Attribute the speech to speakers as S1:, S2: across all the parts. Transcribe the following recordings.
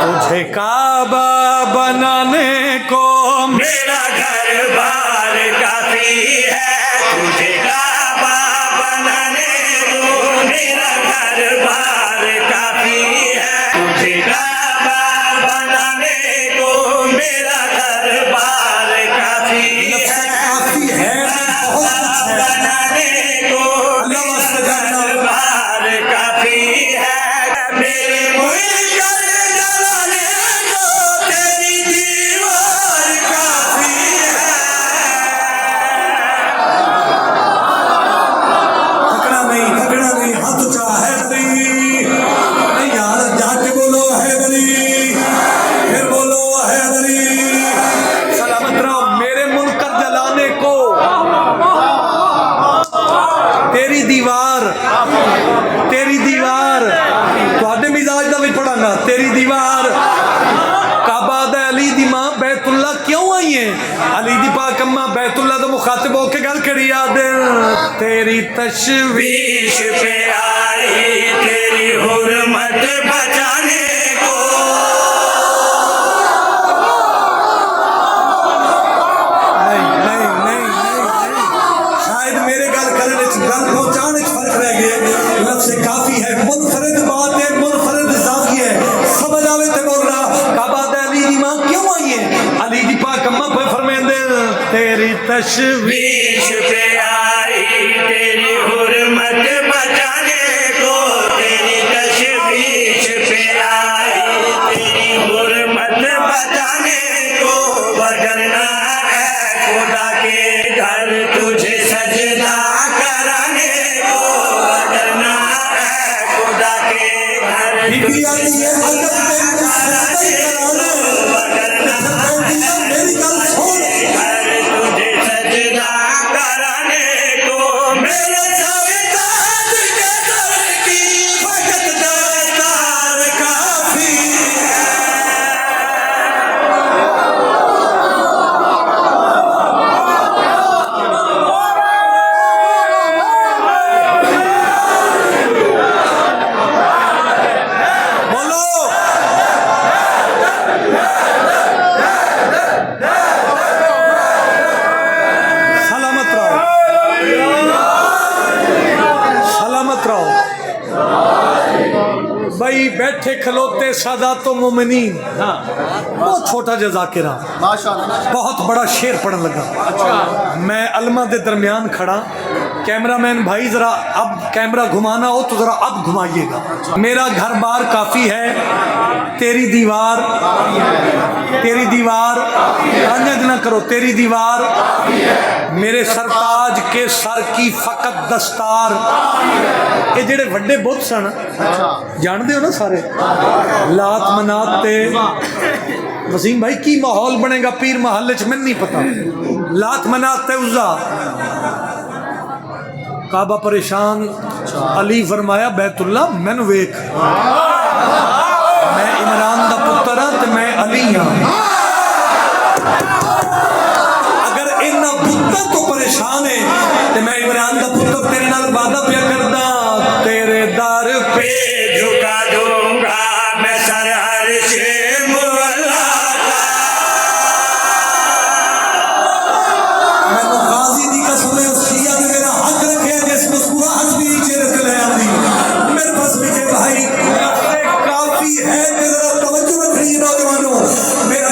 S1: तुझे काबा बनाने को
S2: मेरा घर बार काफी है, तुझे काबा बनाने को मेरा घर बार काफी है, तुझे काबा बनाने को मेरा घर बार काफी है, बनाने को मेरा घर बार काफी है, मेरे मुनकर जलाने को तेरी दीवार काफी है।
S3: थकना नहीं, हाथ ऊंचा है बली नहीं यार, जाके बोलो है बली, फिर बोलो है बली।
S1: सलामत रहो। मेरे मुनकर जलाने को तेरी दीवार तुहाडे मिजाज का भी पढ़ाना। तेरी दीवार काबा दा अली दी मां बैतुल्ला क्यों आई है? अली दी पाक अम्मा बैतुल्ला तो मुखातिब होके गल करी याद तेरी तशवीश
S2: बीच पे आई तेरी हुर्मत बचाने को,
S3: नहीं शायद मेरे गल करने गल पहुंचाने फर्क रह गया। लफ्ज़ काफी है, मुनफरिद बात है, मुनफरिद ज़ाती है, समझ आवे ते बोल रहा।
S1: काबा दा अली दी मां क्यों आई है? अली दी पाक अम्मा पे फरमांदे तेरी तशवीश
S2: बीच पे आई तेरी हुर्मत बचाने को, तेरी तशवीश पे आई तेरी हुर्मत बचाने को, वरना है खुदा के घर तुझे सजदा कराने को, वरना है खुदा के घर
S3: बीबी आती है अगर तेरी सजदे कराने, मेरी गल सुन,
S2: घर तुझे सजदा कराने को, मेरे सविताज के दर की फकत दस्तार काफी है।
S1: बोलो सलामत रहो, सलामत रहो भाई। बैठे खलोते सादातो मोमिनीन, बहुत छोटा जजाकिरा, बहुत बड़ा शेर पढ़न लगा। मैं अलमा के दरमियान खड़ा, कैमरामैन भाई जरा अब कैमरा घुमाना हो तो जरा अब घुमाइएगा। मेरा घर बार काफी है, तेरी दीवार अन्यद ना करो, तेरी दीवार मेरे सरताज के सर की फकत दस्तार। ये जेड़े वड्डे बुत सन जानते हो ना सारे, लात मनात ते वसीम भाई की माहौल बनेगा पीर महल च मैंने नहीं पता। लात मनात ते उज़्ज़ा, काबा परेशान, अली फरमाया बैतुल्ला मैनू वेख, मैं इमरान दा पुत्र हाँ ते मैं अली हाँ। अगर इन्ना पुत्र तो परेशान है ते मैं इमरान दा पुत्र तेरे नाल वादा पिया करदा, तेरे दर पे
S2: झुका दूंगा मैं सर अर्शे मुअल्ला का।
S3: मैंने गाजी दी कसम है, उस शिया ने मेरा हक रखे जिस मुस्कुराहट भी नीचे रख ले आंदी मेरे पास। मेरे भाई काफी है, जरा तवज्जो रखिए नौजवानों, मेरा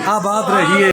S1: आबाद रहिए।